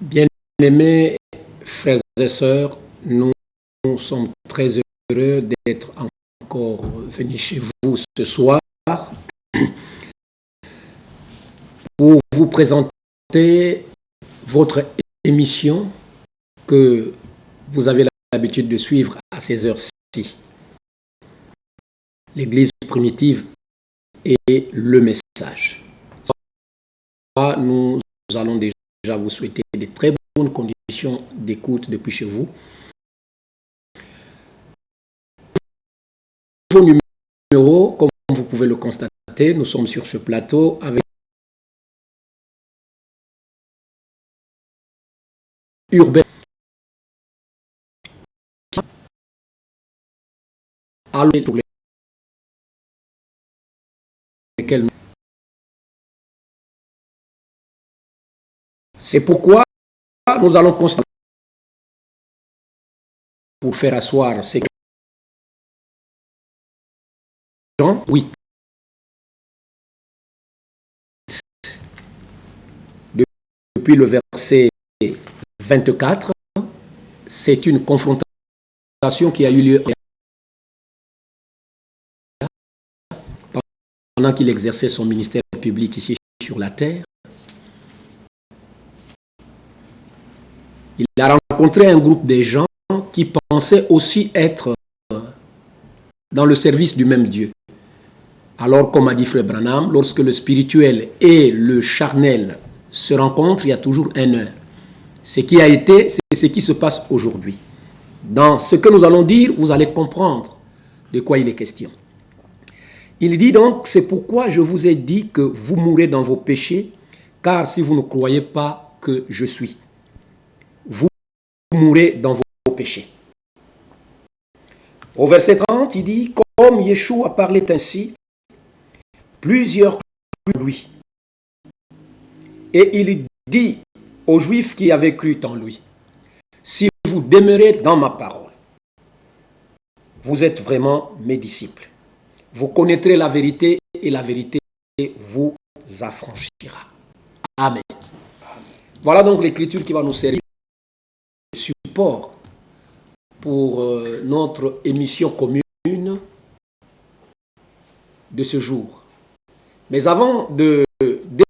Bien-aimés frères et sœurs, nous sommes très heureux d'être encore venus chez vous ce soir pour vous présenter votre émission que vous avez l'habitude de suivre à ces heures-ci. L'Église primitive et le message. Nous allons déjà vous souhaiter de très bonnes conditions d'écoute depuis chez vous. Vos numéros, comme vous pouvez le constater, nous sommes sur ce plateau avec Urbain. Pour lesquels c'est pourquoi nous allons constater pour faire asseoir ces gens, 8. Depuis le verset 24, c'est une confrontation qui a eu lieu pendant qu'il exerçait son ministère public ici sur la terre. Il a rencontré un groupe de gens qui pensaient aussi être dans le service du même Dieu. Alors, comme a dit Frère Branham, lorsque le spirituel et le charnel se rencontrent, il y a toujours un heure. Ce qui a été, c'est ce qui se passe aujourd'hui. Dans ce que nous allons dire, vous allez comprendre de quoi il est question. Il dit donc, c'est pourquoi je vous ai dit que vous mourrez dans vos péchés, car si vous ne croyez pas que je suis, vous mourrez dans vos péchés. Au verset 30, il dit, comme Yeshua parlait ainsi, plusieurs crurent lui. Et il dit aux Juifs qui avaient cru en lui, si vous demeurez dans ma parole, vous êtes vraiment mes disciples. Vous connaîtrez la vérité et la vérité vous affranchira. Amen. Voilà donc l'écriture qui va nous servir de support pour notre émission commune de ce jour. Mais avant de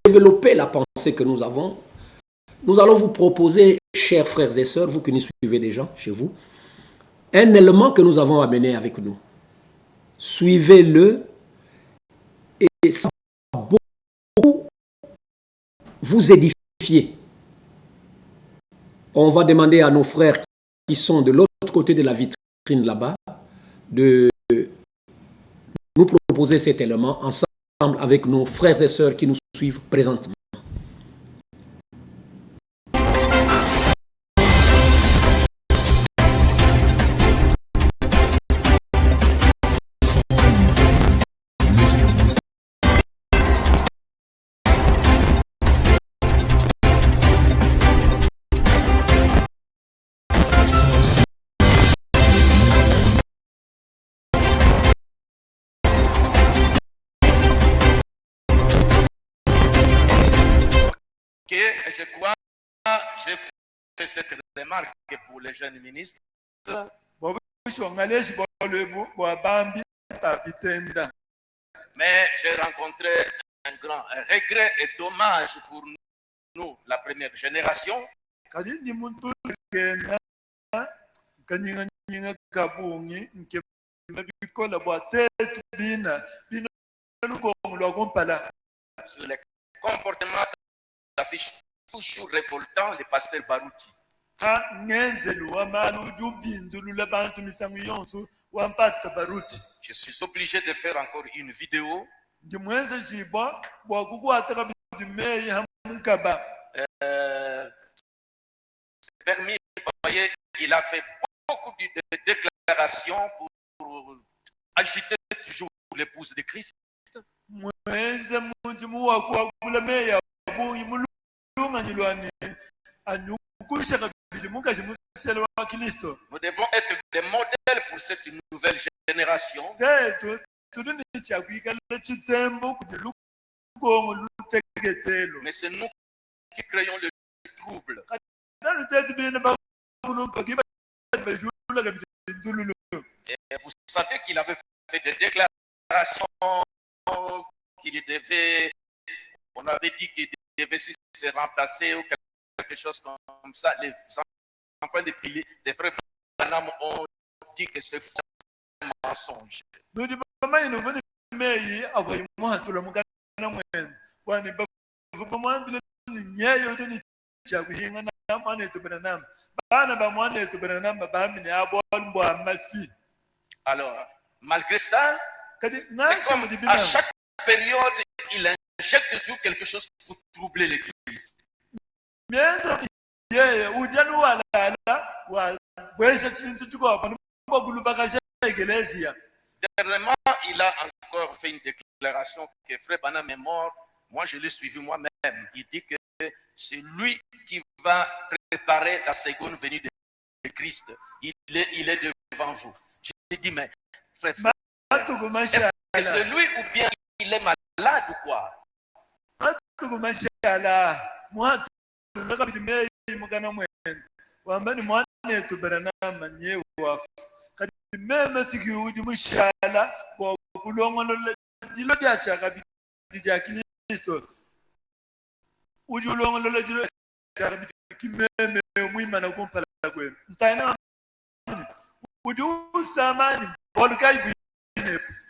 développer la pensée que nous avons, nous allons vous proposer, chers frères et sœurs, vous qui nous suivez déjà chez vous, un élément que nous avons amené avec nous. Suivez-le et ça va beaucoup vous édifier. On va demander à nos frères qui sont de l'autre côté de la vitrine là-bas de nous proposer cet élément ensemble avec nos frères et sœurs qui nous suivent présentement. Je crois, j'ai fait cette remarque pour les jeunes ministres. Mais j'ai rencontré un grand regret et dommage pour nous, la première génération. Sur les comportements d'affiche toujours révoltant le pasteur Barouti. Je suis obligé de faire encore une vidéo. C'est permis, vous voyez, il a fait beaucoup de déclarations pour agiter toujours l'épouse de Christ. Nous devons être des modèles pour cette nouvelle génération. Mais c'est nous qui créons le trouble. Et vous savez qu'il avait fait des déclarations qu'il devait, on avait dit qu'il devait se remplacer ou quelque chose comme ça. Les enfants des frères Branham ont dit que c'est un mensonge. Alors, malgré ça, c'est comme à chaque période, il injecte toujours quelque chose pour troubler l'église. Dernièrement, il a encore fait une déclaration que Frère Branham est mort. Moi, je l'ai suivi moi-même. Il dit que c'est lui qui va préparer la seconde venue de Christ. Il est devant vous. J'ai dit, mais frère, est-ce que c'est lui ou bien il est malade ou quoi?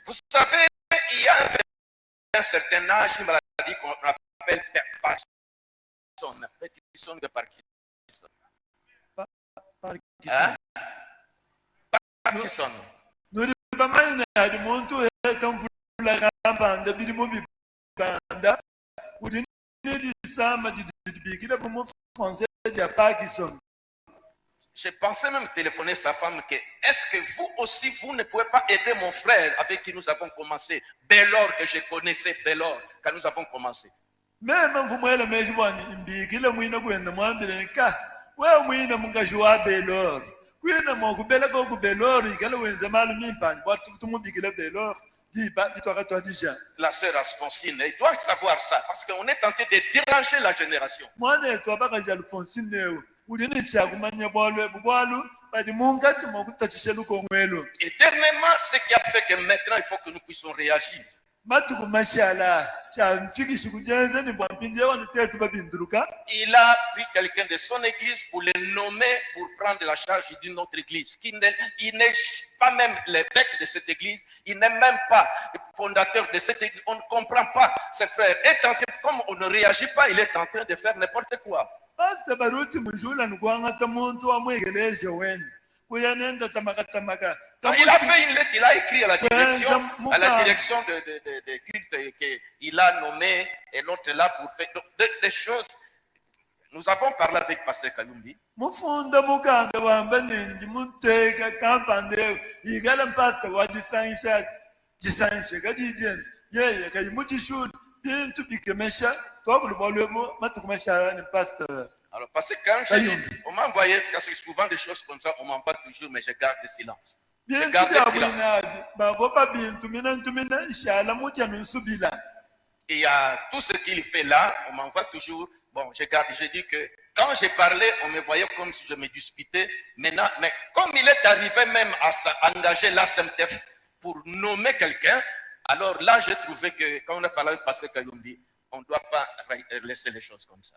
Vous savez, il y a un certain âge, une maladie qu'on appelle Parkinson. Parkinson de Parkinson. Hein? Parkinson. J'ai pensé même téléphoner sa femme que est-ce que vous aussi, vous ne pouvez pas aider mon frère avec qui nous avons commencé, Bellor que je connaissais, Bellor, quand nous avons commencé. La sœur Alphonsine, elle doit savoir ça, parce qu'on est tenté de déranger la génération. Et dernièrement, ce qui a fait que maintenant, il faut que nous puissions réagir. Il a pris quelqu'un de son église pour le nommer pour prendre la charge d'une autre église. Il n'est pas même l'évêque de cette église, il n'est même pas le fondateur de cette église. On ne comprend pas. Ce frère est tenté, comme on ne réagit pas, il est en train de faire n'importe quoi. Donc, il a fait une lettre, il a écrit à la direction de culte qu'il a nommé et l'autre là pour faire des choses. Nous avons parlé avec Pasteur Kayumbi. Alors, parce que quand on m'a envoyé, parce que souvent des choses comme ça, on m'envoie toujours, mais je garde le silence. Je garde le silence. Et il y a tout ce qu'il fait là, on m'envoie toujours. Bon, je garde, je dis que quand j'ai parlé, on me voyait comme si je me disputais. Maintenant, mais comme il est arrivé même à engager l'ASMTF pour nommer quelqu'un, alors là, j'ai trouvé que quand on a parlé avec Pasteur Kayumbi, on ne doit pas laisser les choses comme ça.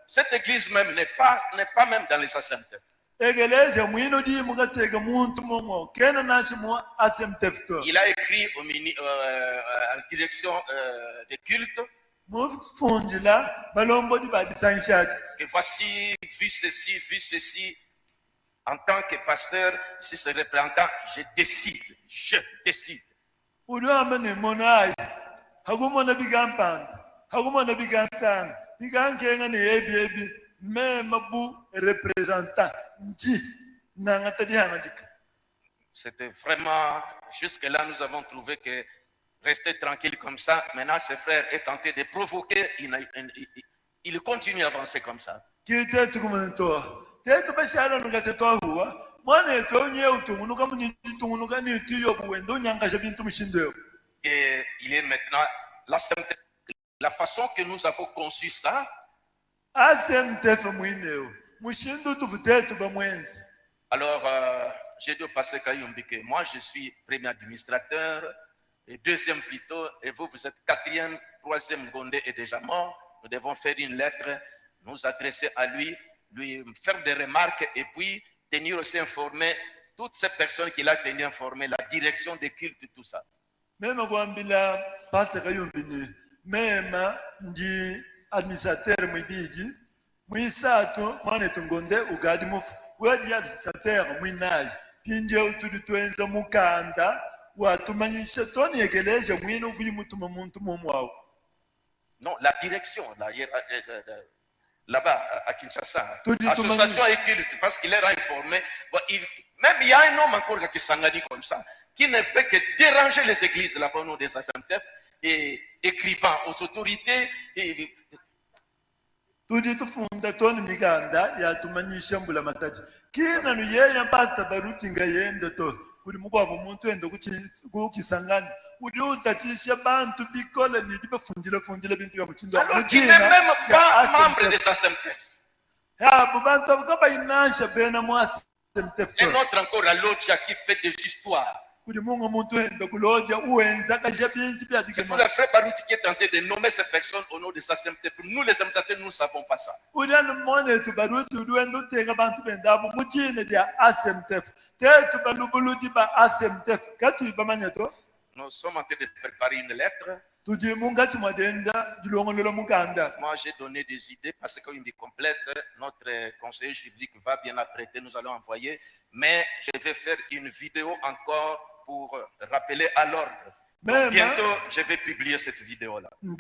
Cette église même n'est pas même dans les ASMTF. Il a écrit à la direction des cultes que voici, vu ceci, en tant que pasteur, si c'est représentant, je décide. C'était vraiment, jusque-là, nous avons trouvé que rester tranquille comme ça. Maintenant, ce frère est tenté de provoquer. Il continue à avancer comme ça. Et il est maintenant la façon que nous avons conçu ça. Alors, j'ai dit au pasteur Kayumbi que moi, je suis premier administrateur, et deuxième plutôt, et vous êtes quatrième, troisième, Gondé est déjà mort. Nous devons faire une lettre, nous adresser à lui, lui faire des remarques, et puis tenir aussi informé toutes ces personnes qu'il a tenu informées, la direction des cultes, tout ça. Même pasteur Kayumbi, même administrateur Mwibiji, Mwisato, Manetungonde, Ugadi Mufu, Wadi administrateur Mwinai, Pinje Ututuenza Mukanda, Watumanyisha Tony Egeleja, Mwino Vimutuma Muntu Mumwao. Non, la direction, là-bas, à Kinshasa, association et culte, parce qu'il est informé. Bon, même il y a un homme encore qui s'engage comme ça, qui ne fait que déranger les églises là-bas au nom des SMTF et écrivant aux autorités. Tudi tufunda toni miganda ya tumanyisha mbula mataji kina nu yeye pastor Baruti ngayenda to kuli mugwabo umuntu endo kukisangana uli utachisha bantu bikola ni bafungile bintu bya muchindo alors qui n'est même pas membre de sa SMTF. Ya bantu kaba inasha bena mu SMTF. Et notre encore à l'autre qui fait des histoires. C'est pour le frère Baruti qui est tenté de nommer ces personnes au nom de sa SMTF. Nous les imitateurs, nous ne savons pas ça. Nous sommes en train de préparer une lettre. Moi, j'ai donné des idées parce qu'une des complète, notre conseiller juridique va bien apprêter, nous allons envoyer. Mais je vais faire une vidéo encore pour rappeler à l'ordre. Bientôt, je vais publier cette vidéo-là. Nous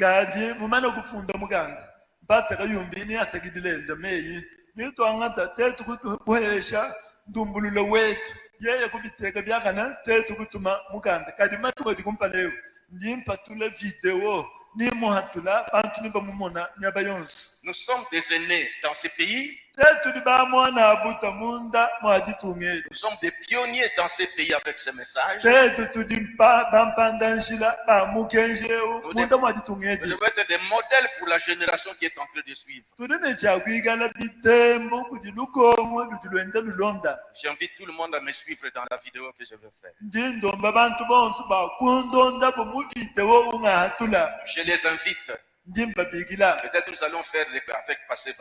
sommes des aînés dans ce pays. Nous sommes des pionniers dans ce pays avec ce message. Nous devons être des modèles pour la génération qui est en train de suivre. J'invite tout le monde à me suivre dans la vidéo que je vais faire. Je les invite. Peut-être nous allons faire avec Pasteur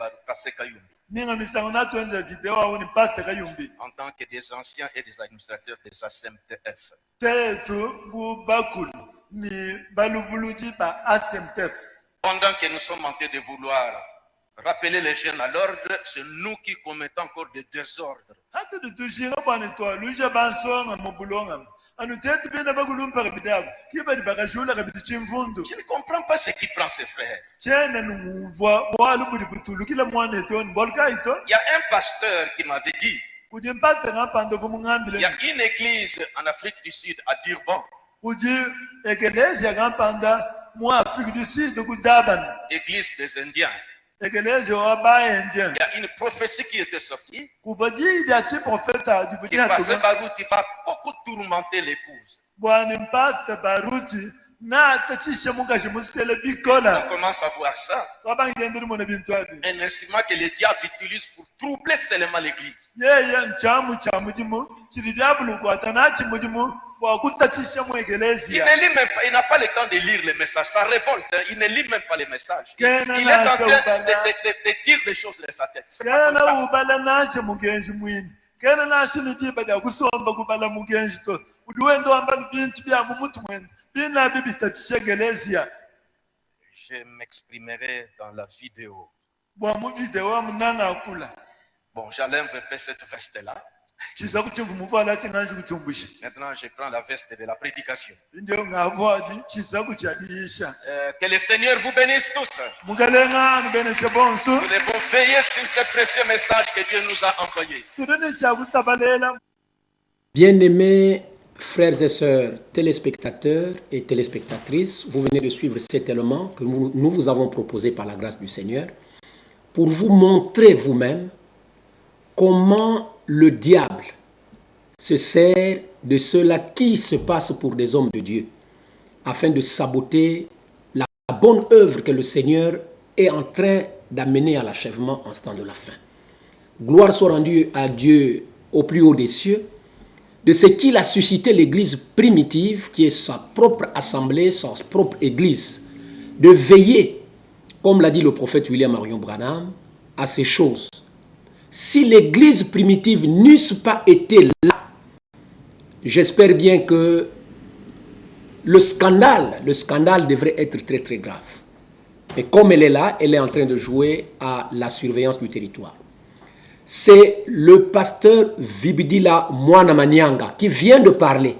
Kayumbi. En tant que des anciens et des administrateurs des SMTF. Pendant que nous sommes en train de vouloir rappeler les jeunes à l'ordre, c'est nous qui commettons encore des désordres. Je ne comprends pas ce qui prend ses frères. Il y a un pasteur qui m'avait dit, il y a une église en Afrique du Sud, à Durban. Église des Indiens. Il y a une prophétie qui était sortie. Il passait Baruti va beaucoup tourmenter l'épouse. On commence à voir ça. Un instrument que le diable utilise pour troubler seulement l'église. Il ne lit même pas, il n'a pas le temps de lire les messages. Ça révolte, il ne lit même pas les messages. Il est en train de dire des choses de sa tête. C'est pas comme ça. Je m'exprimerai dans la vidéo. Bon, j'allais répéter cette veste-là. Maintenant, je prends la veste de la prédication. Que le Seigneur vous bénisse tous. Nous devons veiller sur ce précieux message que Dieu nous a envoyé. Bien-aimés frères et sœurs, téléspectateurs et téléspectatrices, vous venez de suivre cet élément que nous vous avons proposé par la grâce du Seigneur pour vous montrer vous-même comment le diable se sert de ceux-là qui se passent pour des hommes de Dieu afin de saboter la bonne œuvre que le Seigneur est en train d'amener à l'achèvement en ce temps de la fin. Gloire soit rendue à Dieu au plus haut des cieux, de ce qu'il a suscité l'église primitive, qui est sa propre assemblée, sa propre église, de veiller, comme l'a dit le prophète William Marion Branham, à ces choses. Si l'église primitive n'eusse pas été là, j'espère bien que le scandale devrait être très très grave. Mais comme elle est là, elle est en train de jouer à la surveillance du territoire. C'est le pasteur Vibidila Mwanamanyanga qui vient de parler,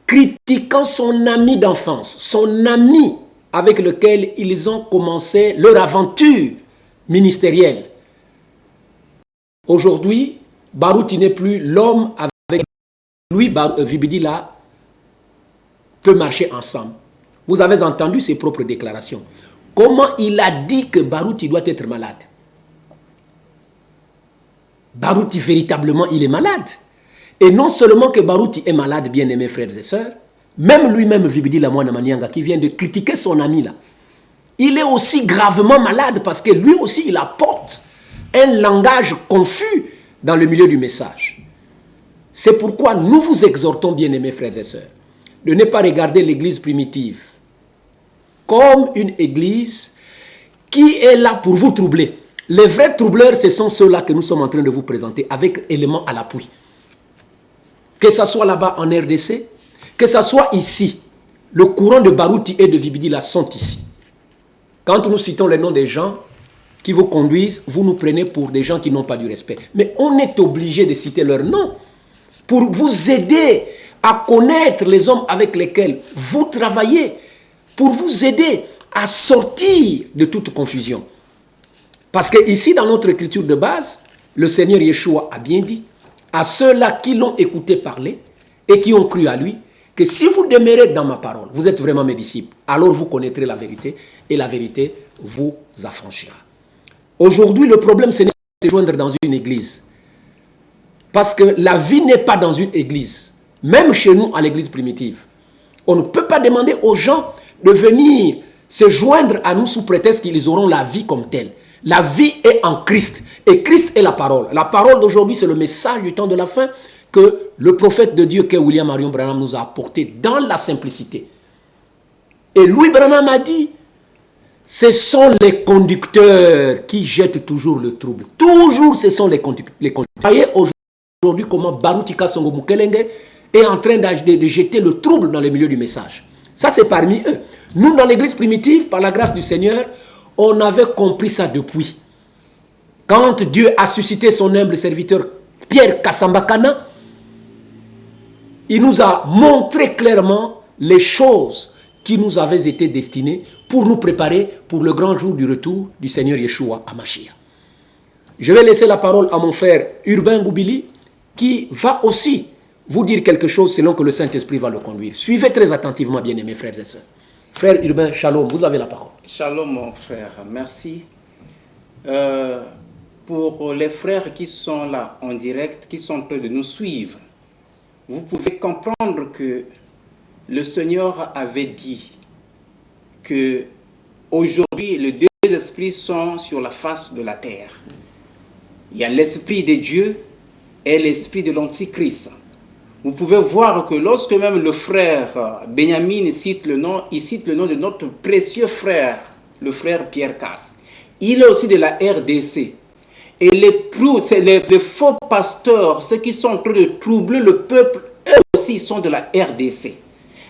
critiquant son ami d'enfance, son ami avec lequel ils ont commencé leur aventure ministérielle. Aujourd'hui, Barouti n'est plus l'homme avec lui, Vibidila peut marcher ensemble. Vous avez entendu ses propres déclarations. Comment il a dit que Barouti doit être malade? Barouti, véritablement, il est malade. Et non seulement que Barouti est malade, bien-aimés frères et sœurs, même lui-même, Vibidila Mwanamanyanga, qui vient de critiquer son ami là, il est aussi gravement malade parce que lui aussi, il apporte un langage confus dans le milieu du message. C'est pourquoi nous vous exhortons, bien-aimés frères et sœurs, de ne pas regarder l'église primitive comme une église qui est là pour vous troubler. Les vrais troubleurs, ce sont ceux-là que nous sommes en train de vous présenter avec éléments à l'appui. Que ce soit là-bas en RDC, que ce soit ici, le courant de Barouti et de Vibidila sont ici. Quand nous citons les noms des gens qui vous conduisent, vous nous prenez pour des gens qui n'ont pas du respect. Mais on est obligé de citer leurs noms pour vous aider à connaître les hommes avec lesquels vous travaillez, pour vous aider à sortir de toute confusion. Parce que ici, dans notre écriture de base, le Seigneur Yeshua a bien dit à ceux-là qui l'ont écouté parler et qui ont cru à lui, que si vous demeurez dans ma parole, vous êtes vraiment mes disciples, alors vous connaîtrez la vérité et la vérité vous affranchira. Aujourd'hui, le problème, c'est de se joindre dans une église. Parce que la vie n'est pas dans une église. Même chez nous, à l'église primitive. On ne peut pas demander aux gens de venir se joindre à nous sous prétexte qu'ils auront la vie comme telle. La vie est en Christ. Et Christ est la parole. La parole d'aujourd'hui, c'est le message du temps de la fin que le prophète de Dieu, qu'est William Marion Branham, nous a apporté dans la simplicité. Et Louis Branham a dit, ce sont les conducteurs qui jettent toujours le trouble. Toujours, ce sont les conducteurs. Voyez aujourd'hui comment Baroutika Songo Mukelenge est en train de jeter le trouble dans le milieu du message. Ça, c'est parmi eux. Nous, dans l'église primitive, par la grâce du Seigneur, on avait compris ça depuis. Quand Dieu a suscité son humble serviteur Pierre Kassambakana, il nous a montré clairement les choses qui nous avaient été destinées pour nous préparer pour le grand jour du retour du Seigneur Yeshua à Mashiach. Je vais laisser la parole à mon frère Urbain Goubili qui va aussi vous dire quelque chose selon que le Saint-Esprit va le conduire. Suivez très attentivement, bien-aimés frères et sœurs. Frère Urbain, shalom, vous avez la parole. Shalom mon frère, merci. Pour les frères qui sont là en direct, qui sont en train de nous suivre, vous pouvez comprendre que le Seigneur avait dit que aujourd'hui les deux esprits sont sur la face de la terre. Il y a l'esprit de Dieu et l'esprit de l'Antichrist. Vous pouvez voir que lorsque même le frère Benjamin cite le nom, il cite le nom de notre précieux frère, le frère Pierre Casse. Il est aussi de la RDC. Et les faux pasteurs, ceux qui sont en train de troubler le peuple, eux aussi sont de la RDC.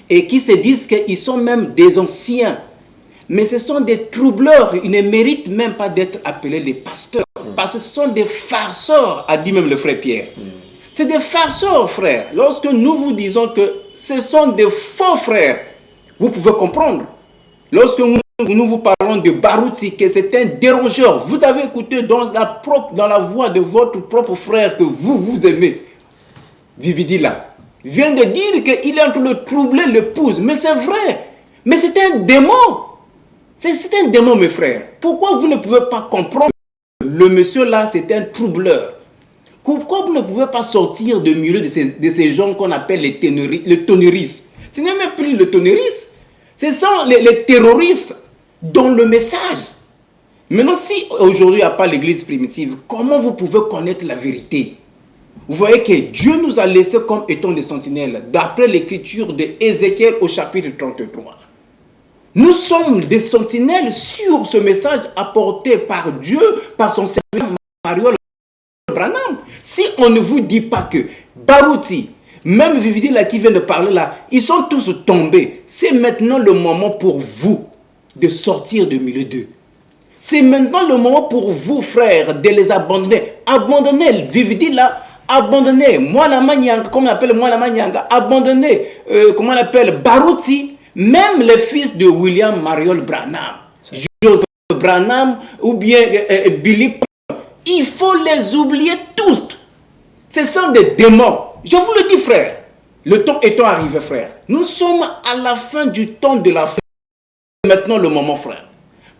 Et qui se disent qu'ils sont même des anciens. Mais ce sont des troubleurs, ils ne méritent même pas d'être appelés les pasteurs. Parce que ce sont des farceurs, a dit même le frère Pierre. C'est des farceurs, frère. Lorsque nous vous disons que ce sont des faux frères, vous pouvez comprendre. Lorsque nous vous parlons de Barouti, que c'est un dérangeur, vous avez écouté dans la voix de votre propre frère que vous aimez, Vibidila. vient de dire qu'il est en train de troubler l'épouse. Mais c'est vrai. Mais c'est un démon. C'est un démon, mes frères. Pourquoi vous ne pouvez pas comprendre que le monsieur là, c'est un troubleur? Pourquoi vous ne pouvez pas sortir du milieu de ces gens qu'on appelle les tonneristes? Ce n'est même plus le tonneriste. Ce sont les terroristes dont le message. Maintenant, si aujourd'hui il n'y a pas l'église primitive, comment vous pouvez connaître la vérité? Vous voyez que Dieu nous a laissés comme étant des sentinelles, d'après l'écriture d'Ézéchiel au chapitre 33. Nous sommes des sentinelles sur ce message apporté par Dieu, par son serviteur Mariol Branham. Si on ne vous dit pas que Baruti, même Vividi là qui vient de parler là, ils sont tous tombés, c'est maintenant le moment pour vous de sortir du milieu d'eux. C'est maintenant le moment pour vous, frères, de les abandonner. Abandonnez Vividi là, abandonnez Moana Manyanga, comme on appelle Moana Manyanga, abandonnez, comment on appelle, Baruti, même les fils de William Mariol Branham, Joseph Branham ou bien Billy Branham. Il faut les oublier tous. Ce sont des démons. Je vous le dis, frère. Le temps étant arrivé, frère. Nous sommes à la fin du temps de la fin. Maintenant le moment, frère.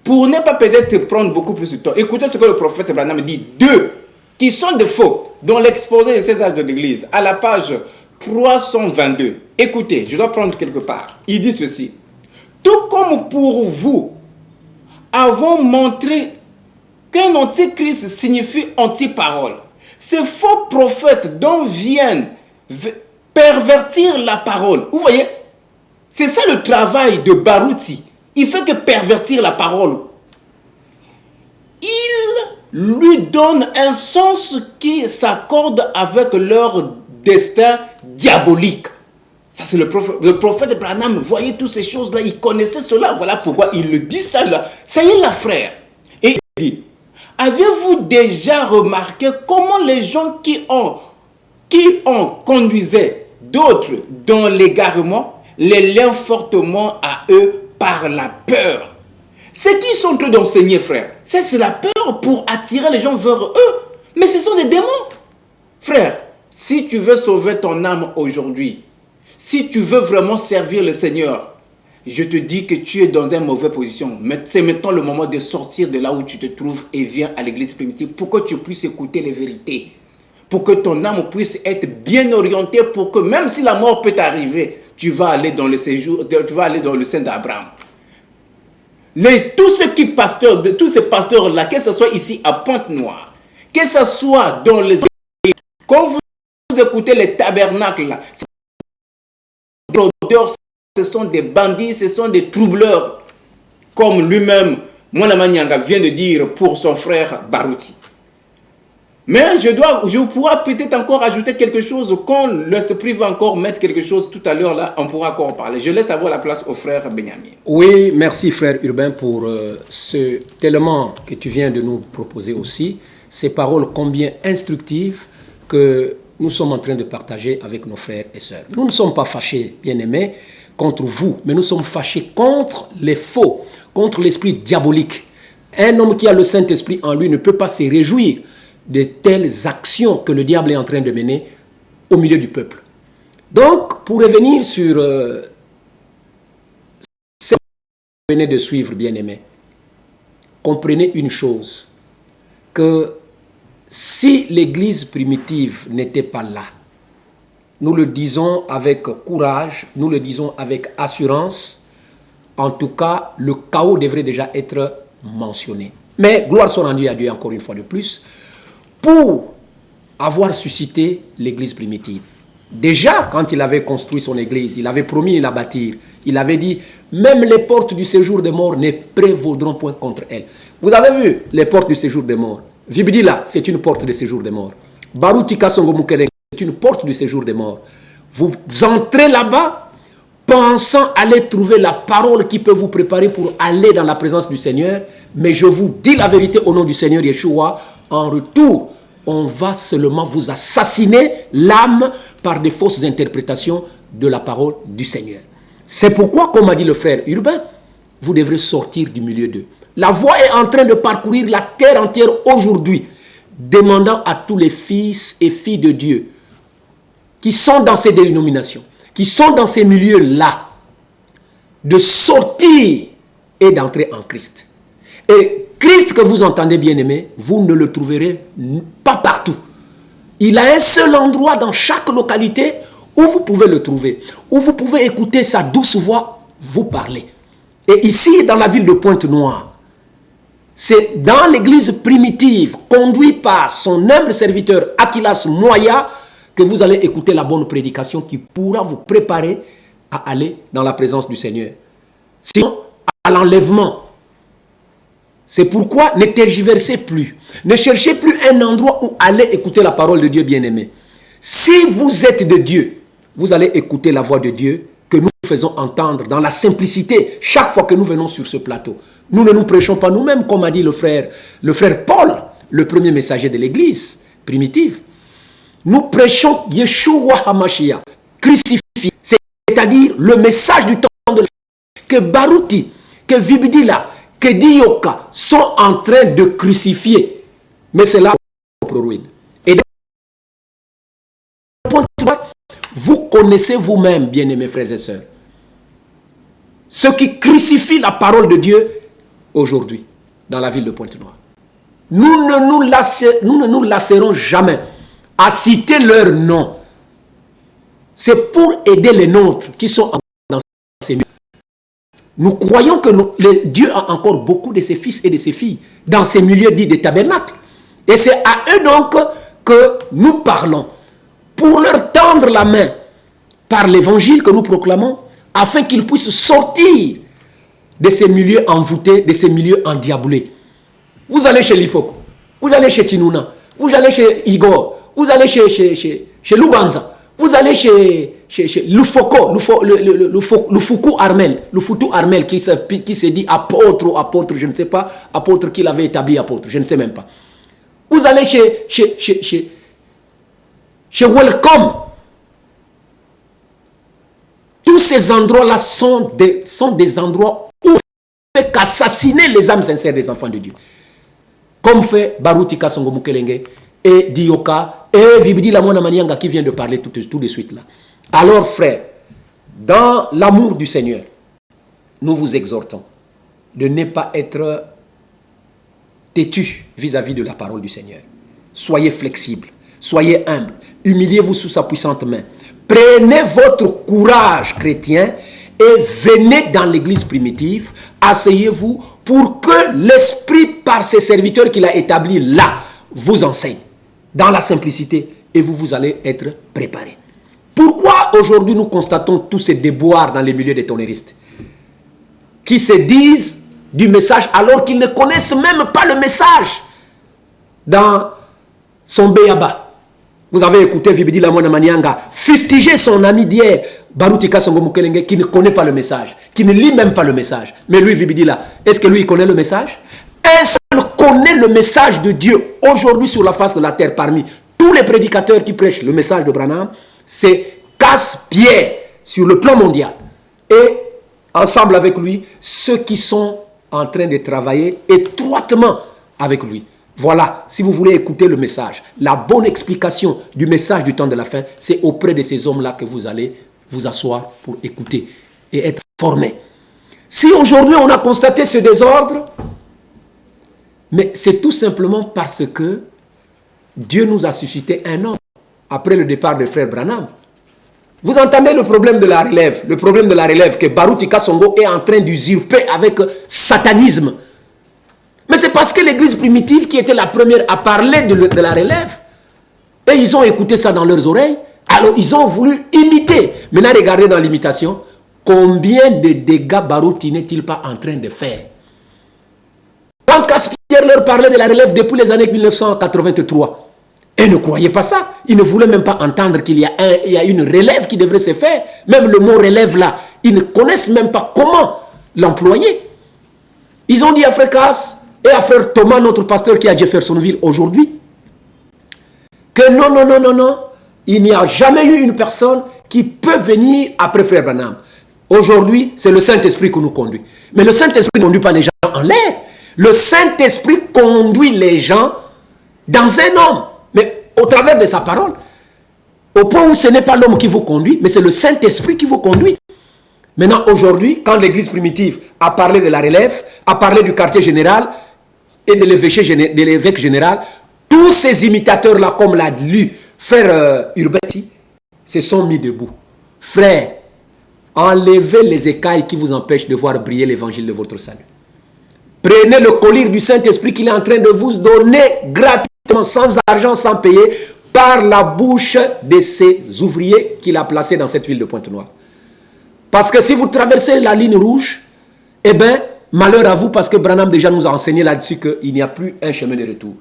Pour ne pas peut-être prendre beaucoup plus de temps, écoutez ce que le prophète Branham dit. Deux qui sont de faux, dans l'exposé de ces âges de l'église, à la page 322. Écoutez, je dois prendre quelque part. Il dit ceci. Tout comme pour vous, avons montré qu'un antichrist signifie anti-parole. Ces faux prophètes dont viennent pervertir la parole. Vous voyez, c'est ça le travail de Baruti. Il fait que pervertir la parole. Il lui donne un sens qui s'accorde avec leur destin diabolique. Ça, c'est le prophète Branham. Voyez toutes ces choses-là. Il connaissait cela. Voilà pourquoi il le dit ça là. Ça y est, la frère. Et il dit, avez-vous déjà remarqué comment les gens qui ont conduisé d'autres dans l'égarement, les liens fortement à eux par la peur? Ce qu'ils sont en train d'enseigner, frère, c'est la peur pour attirer les gens vers eux. Mais ce sont des démons. Frère, si tu veux sauver ton âme aujourd'hui, si tu veux vraiment servir le Seigneur, je te dis que tu es dans une mauvaise position. Mais c'est maintenant le moment de sortir de là où tu te trouves et viens à l'église primitive pour que tu puisses écouter les vérités. Pour que ton âme puisse être bien orientée, pour que même si la mort peut t'arriver, tu vas aller dans le séjour, tu vas aller dans le sein d'Abraham. Tous ces pasteurs-là, que ce soit ici à Pointe-Noire, que ce soit dans les autres pays, quand vous écoutez les tabernacles là, ce sont des bandits, ce sont des troubleurs, comme lui-même, Moana Manyanga vient de dire pour son frère Baruti. Mais je pourrais peut-être encore ajouter quelque chose, quand l'esprit va encore mettre quelque chose tout à l'heure là, on pourra encore en parler. Je laisse avoir la place au frère Benjamin. Oui, merci frère Urbain pour ce élément que tu viens de nous proposer aussi. Ces paroles combien instructives que nous sommes en train de partager avec nos frères et sœurs. Nous ne sommes pas fâchés, bien-aimés, contre vous, mais nous sommes fâchés contre les faux, contre l'esprit diabolique. Un homme qui a le Saint-Esprit en lui ne peut pas se réjouir de telles actions que le diable est en train de mener au milieu du peuple. Donc, pour revenir sur ce que vous venez de suivre, bien-aimés, comprenez une chose, que si l'Église primitive n'était pas là, nous le disons avec courage, nous le disons avec assurance, en tout cas, le chaos devrait déjà être mentionné. Mais gloire soit rendue à Dieu encore une fois de plus, pour avoir suscité l'Église primitive. Déjà, quand il avait construit son Église, il avait promis de la bâtir. Il avait dit, même les portes du séjour des morts ne prévaudront point contre elle. Vous avez vu les portes du séjour des morts. Vibidila, c'est une porte du séjour des morts. Barutika Songo Mukele, c'est une porte du séjour des morts. Vous entrez là-bas, pensant aller trouver la parole qui peut vous préparer pour aller dans la présence du Seigneur. Mais je vous dis la vérité au nom du Seigneur Yeshua, en retour, on va seulement vous assassiner l'âme par des fausses interprétations de la parole du Seigneur. C'est pourquoi, comme a dit le frère Urbain, vous devrez sortir du milieu d'eux. La voie est en train de parcourir la terre entière aujourd'hui, demandant à tous les fils et filles de Dieu, qui sont dans ces dénominations, qui sont dans ces milieux-là, de sortir et d'entrer en Christ. Et Christ que vous entendez, bien-aimé, vous ne le trouverez pas partout. Il a un seul endroit dans chaque localité où vous pouvez le trouver, où vous pouvez écouter sa douce voix vous parler. Et ici, dans la ville de Pointe-Noire, c'est dans l'église primitive, conduite par son humble serviteur Akilas Moya, que vous allez écouter la bonne prédication qui pourra vous préparer à aller dans la présence du Seigneur. Sinon, à l'enlèvement. C'est pourquoi ne tergiversez plus. Ne cherchez plus un endroit où aller écouter la parole de Dieu, bien-aimé. Si vous êtes de Dieu, vous allez écouter la voix de Dieu que nous faisons entendre dans la simplicité chaque fois que nous venons sur ce plateau. Nous ne nous prêchons pas nous-mêmes, comme a dit le frère Paul, le premier messager de l'église primitive. Nous prêchons Yeshua HaMashiach, crucifié, c'est-à-dire le message du temps de la que Baruti, que Vibdila, que Dioka sont en train de crucifier. Mais c'est là et vous connaissez vous-même, bien-aimés frères et sœurs, ceux qui crucifient la parole de Dieu aujourd'hui dans la ville de Pointe-Noire. Nous ne nous lasserons jamais à citer leur nom. C'est pour aider les nôtres qui sont dans ces milieux. Nous croyons que Dieu a encore beaucoup de ses fils et de ses filles dans ces milieux dits des tabernacles. Et c'est à eux donc que nous parlons pour leur tendre la main par l'évangile que nous proclamons afin qu'ils puissent sortir de ces milieux envoûtés, de ces milieux endiablés. Vous allez chez Lifoko, vous allez chez Tinouna, vous allez chez Igor, vous allez chez Lubanza, vous allez chez Lufoko, Lufuku Armel qui se dit apôtre ou apôtre, je ne sais pas, apôtre qui l'avait établi apôtre, je ne sais même pas. Vous allez chez Welcome. Tous ces endroits-là sont des endroits où on ne peut qu'assassiner les âmes sincères des enfants de Dieu. Comme fait Baruti Kasongo Mukelenge et Dioka et Vibidi Lamona Manianga qui vient de parler tout de suite là. Alors frères, dans l'amour du Seigneur, nous vous exhortons de ne pas être têtus vis-à-vis de la parole du Seigneur. Soyez flexibles, soyez humbles, humiliez-vous sous sa puissante main. Prenez votre courage chrétien et venez dans l'église primitive, asseyez-vous pour que l'Esprit, par ses serviteurs qu'il a établis là, vous enseigne dans la simplicité et vous allez être préparés. Pourquoi aujourd'hui nous constatons tous ces déboires dans les milieux des tonnéristes qui se disent du message alors qu'ils ne connaissent même pas le message dans son béaba? Vous avez écouté Vibidi Lamona Manianga fustiger son ami d'hier, Baruti Kasongo Mukelenge, qui ne connaît pas le message, qui ne lit même pas le message. Mais lui, Vibidi là, est-ce que lui, il connaît le message? Un seul connaît le message de Dieu aujourd'hui sur la face de la terre parmi tous les prédicateurs qui prêchent le message de Branham, c'est Casse-Pierre sur le plan mondial. Et ensemble avec lui, ceux qui sont en train de travailler étroitement avec lui. Voilà, si vous voulez écouter le message, la bonne explication du message du temps de la fin, c'est auprès de ces hommes-là que vous allez vous asseoir pour écouter et être formés. Si aujourd'hui on a constaté ce désordre, mais c'est tout simplement parce que Dieu nous a suscité un homme après le départ de frère Branham. Vous entendez le problème de la relève que Baruti Kasongo est en train d'usurper avec satanisme. Mais c'est parce que l'église primitive qui était la première à parler de la relève, et ils ont écouté ça dans leurs oreilles, alors ils ont voulu imiter. Maintenant regardez dans l'imitation, combien de dégâts Baruti n'est-il pas en train de faire? Quand Casse-Pierre leur parlait de la relève depuis les années 1983, ils ne croyaient pas ça. Ils ne voulaient même pas entendre qu'il y a une relève qui devrait se faire. Même le mot relève là, ils ne connaissent même pas comment l'employer. Ils ont dit à frère Casse et à frère Thomas, notre pasteur qui est à Jeffersonville aujourd'hui, que non, il n'y a jamais eu une personne qui peut venir après frère Branham. Aujourd'hui, c'est le Saint-Esprit qui nous conduit. Mais le Saint-Esprit ne conduit pas les gens en l'air. Le Saint-Esprit conduit les gens dans un homme, mais au travers de sa parole. Au point où ce n'est pas l'homme qui vous conduit, mais c'est le Saint-Esprit qui vous conduit. Maintenant, aujourd'hui, quand l'église primitive a parlé de la relève, a parlé du quartier général et de l'évêque général, tous ces imitateurs-là, comme l'a lu frère Urbain, se sont mis debout. Frère, enlevez les écailles qui vous empêchent de voir briller l'évangile de votre salut. Prenez le collier du Saint-Esprit qu'il est en train de vous donner gratuitement, sans argent, sans payer, par la bouche de ces ouvriers qu'il a placés dans cette ville de Pointe-Noire. Parce que si vous traversez la ligne rouge, eh bien, malheur à vous, parce que Branham déjà nous a enseigné là-dessus qu'il n'y a plus un chemin de retour.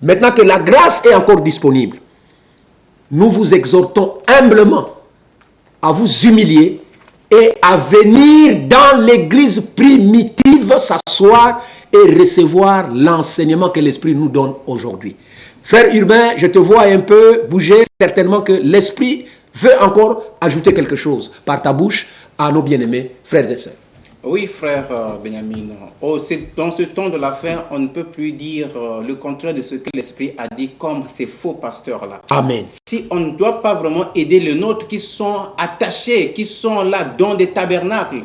Maintenant que la grâce est encore disponible, nous vous exhortons humblement à vous humilier et à venir dans l'église primitive s'asseoir et recevoir l'enseignement que l'Esprit nous donne aujourd'hui. Frère Urbain, je te vois un peu bouger, certainement que l'Esprit veut encore ajouter quelque chose par ta bouche à nos bien-aimés frères et sœurs. Oui, frère Benjamin. Dans ce temps de l'affaire, on ne peut plus dire le contraire de ce que l'Esprit a dit comme ces faux pasteurs-là. Amen. Si on ne doit pas vraiment aider les nôtres qui sont attachés, qui sont là dans des tabernacles,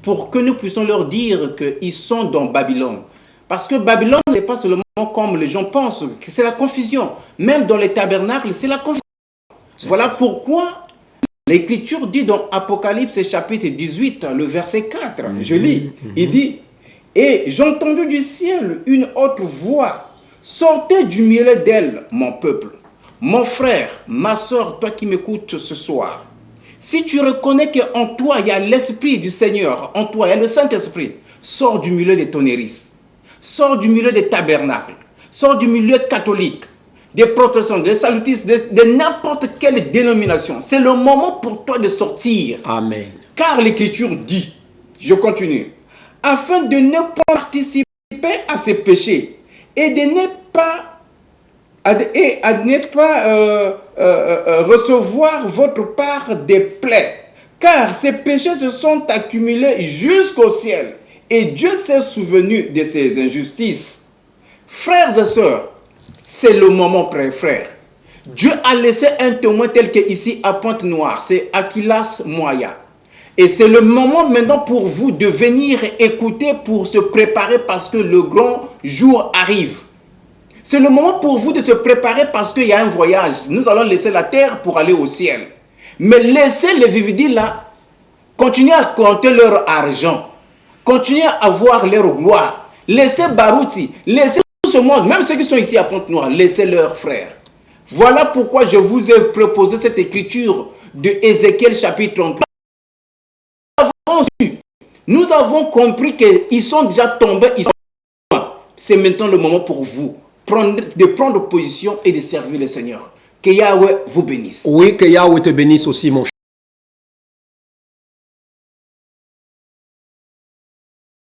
pour que nous puissions leur dire qu'ils sont dans Babylone. Parce que Babylone n'est pas seulement comme les gens pensent, c'est la confusion. Même dans les tabernacles, c'est la confusion. Voilà pourquoi l'Écriture dit dans Apocalypse chapitre 18, le verset 4, je lis, il dit, « Et j'entendis du ciel une autre voix, sortez du milieu d'elle, mon peuple, mon frère, ma soeur, toi qui m'écoutes ce soir. Si tu reconnais qu'en toi, il y a l'Esprit du Seigneur, en toi, il y a le Saint-Esprit, sors du milieu des tonnéristes, sors du milieu des tabernacles, sors du milieu catholique, des protestants, des salutistes, de n'importe quelle dénomination. C'est le moment pour toi de sortir. Amen. Car l'Écriture dit, je continue, afin de ne pas participer à ces péchés et de ne pas, recevoir votre part des plaies. Car ces péchés se sont accumulés jusqu'au ciel et Dieu s'est souvenu de ces injustices. Frères et sœurs, c'est le moment, frère. Dieu a laissé un témoin tel qu'ici à Pointe-Noire, c'est Aquilas Moya. Et c'est le moment maintenant pour vous de venir écouter pour se préparer parce que le grand jour arrive. C'est le moment pour vous de se préparer parce qu'il y a un voyage. Nous allons laisser la terre pour aller au ciel. Mais laissez les Vividi là, continuez à compter leur argent, continuez à avoir leur gloire. Laissez Barouti, laissez ce monde, même ceux qui sont ici à Pointe-Noire, laissez leurs frères. Voilà pourquoi je vous ai proposé cette écriture de Ézéchiel chapitre 33. Nous avons compris qu'ils sont déjà tombés. C'est maintenant le moment pour vous de prendre position et de servir le Seigneur. Que Yahweh vous bénisse. Oui, que Yahweh te bénisse aussi, mon cher.